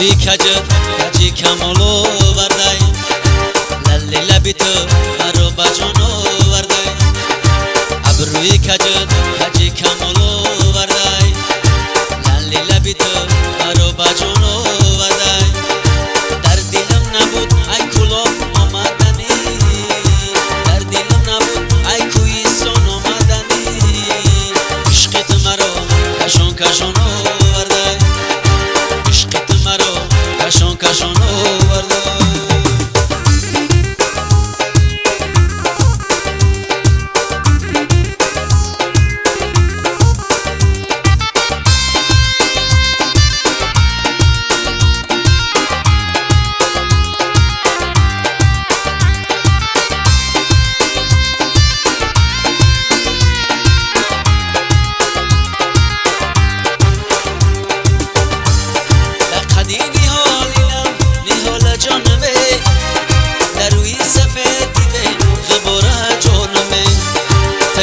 ابروی کجی کمالو وردای للی لبی تو مرو بجانو وردای ابروی کجی کمالو وردای للی لبی تو مرو بجانو وردای در دلم نبود ای کلاب آمدنی در دلم نبود ای کویستان آمدنی عشقت مرا کشان کشانو وردای عشقت مرا کشان کشانو وردای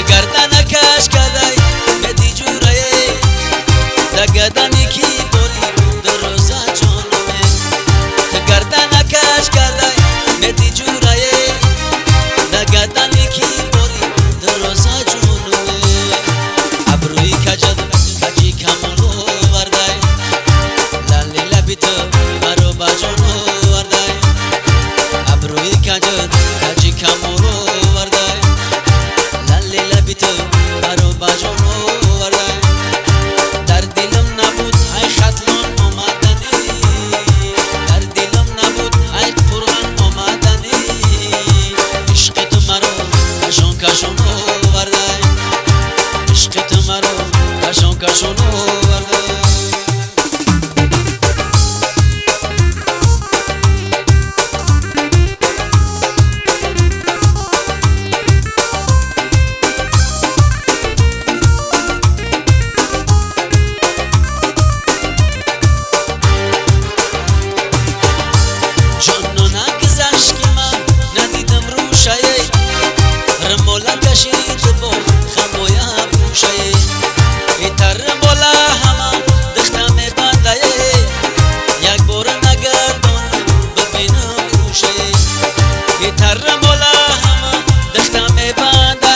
گردن کش کردای ندی جورای دگردنی کی بوری دروزا جانمه گردن کش کردای ندی جورای دگردنی کی بوری دروزا جانمه ابروی کجی کمالو وردای لالی لبی تو مرو بجانو وردای ابروی کجی کمالو وردای لبی تو مرو بجانو وردای در دلم نبود ای خطلان آمدنی در دلم نبود ای قرآن آمدنی عشق تو مرو کشان کشانو وردای عشق تو مرو کشان کشانو وردای رمولا کشید با خمویا بوشه ایتر رمولا همان دختم بنده یک بار نگردان ببینم روشه ایتر رمولا همان دختم بنده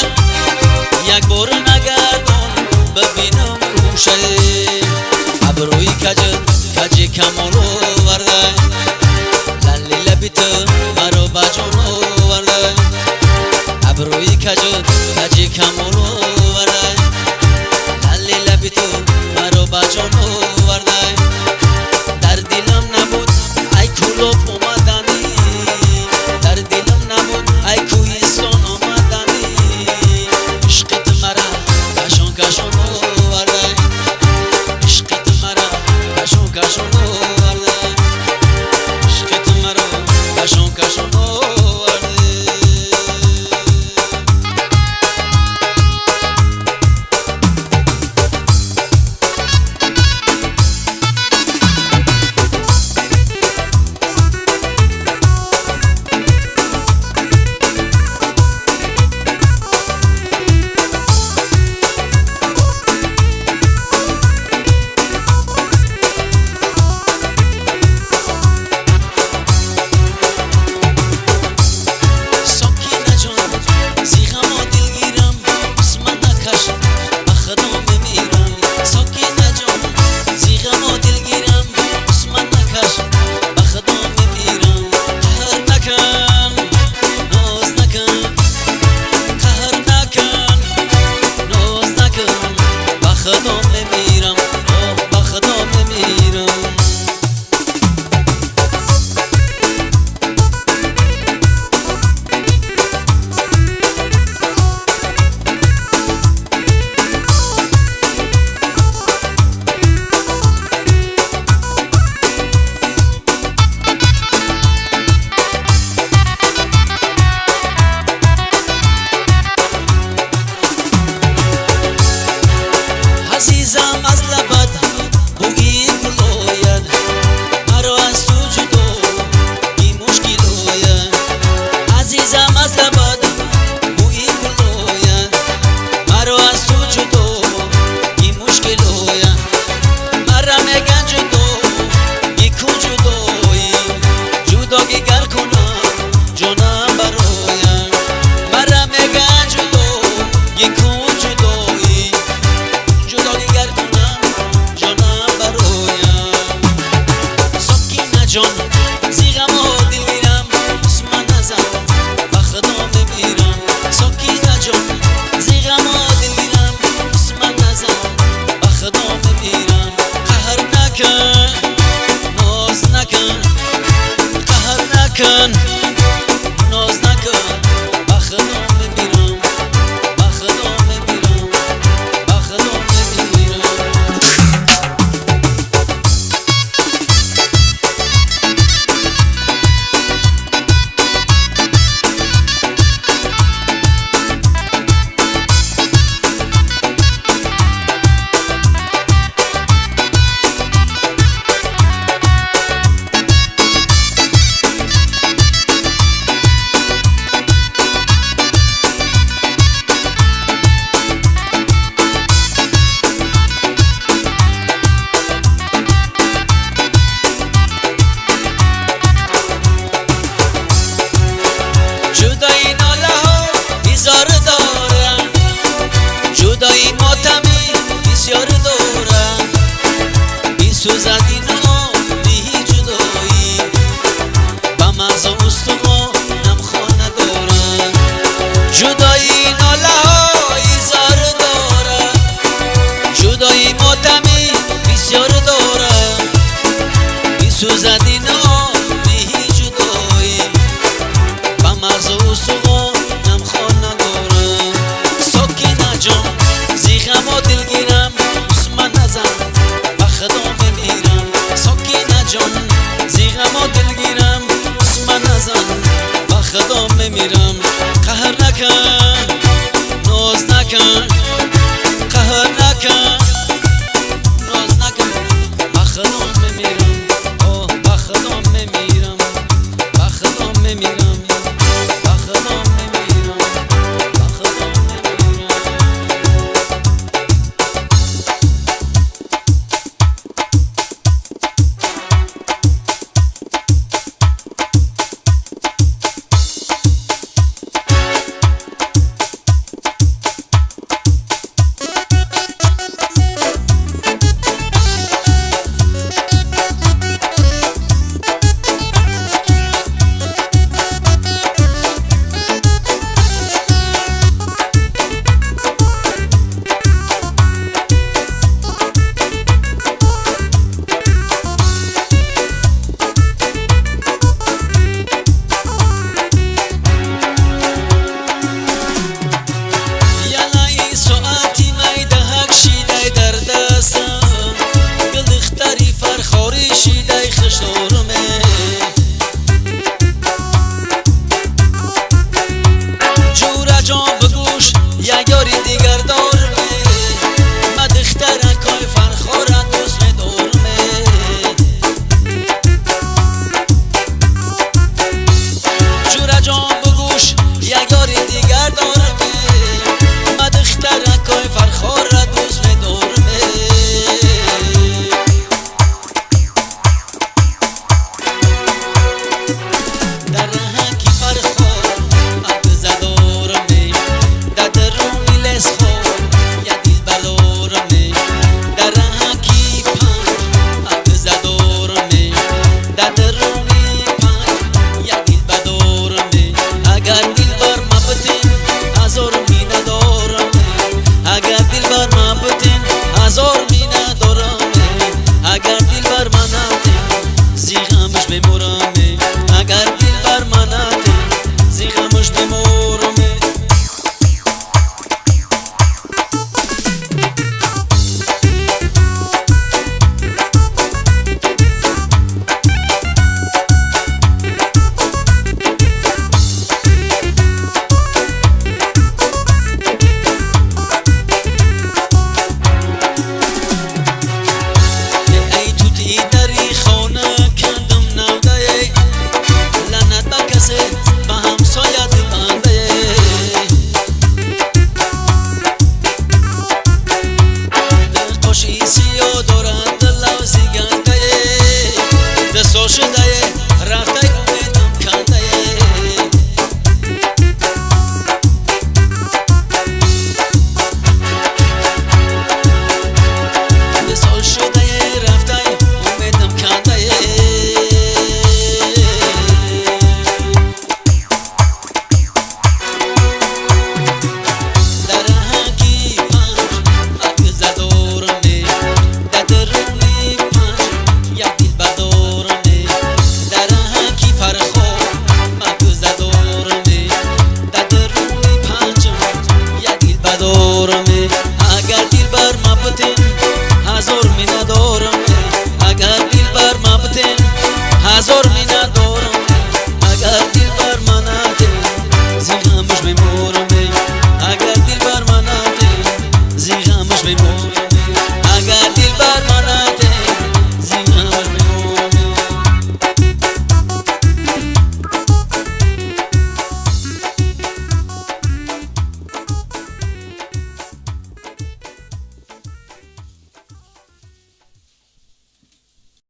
یک بار نگردان ببینم روشه ابروی کجی کمالو وردای لالی لبی تو مرو بجانو وردای ابروی کجی کمالو وردای لالی لبی تو مرو بجانو وردای در دلم نبود ای کلوب آمدنی در دلم نبود ای کویستان آمدنی عشقت مرا کشان کشانو وردای عشقت مرا کشان کشانو وردای عشقت مرا کشان کشانو عزیزم نکن ناز نکن با خدا میمیرم با خدا میمیرم با خدا میمیرم ندارم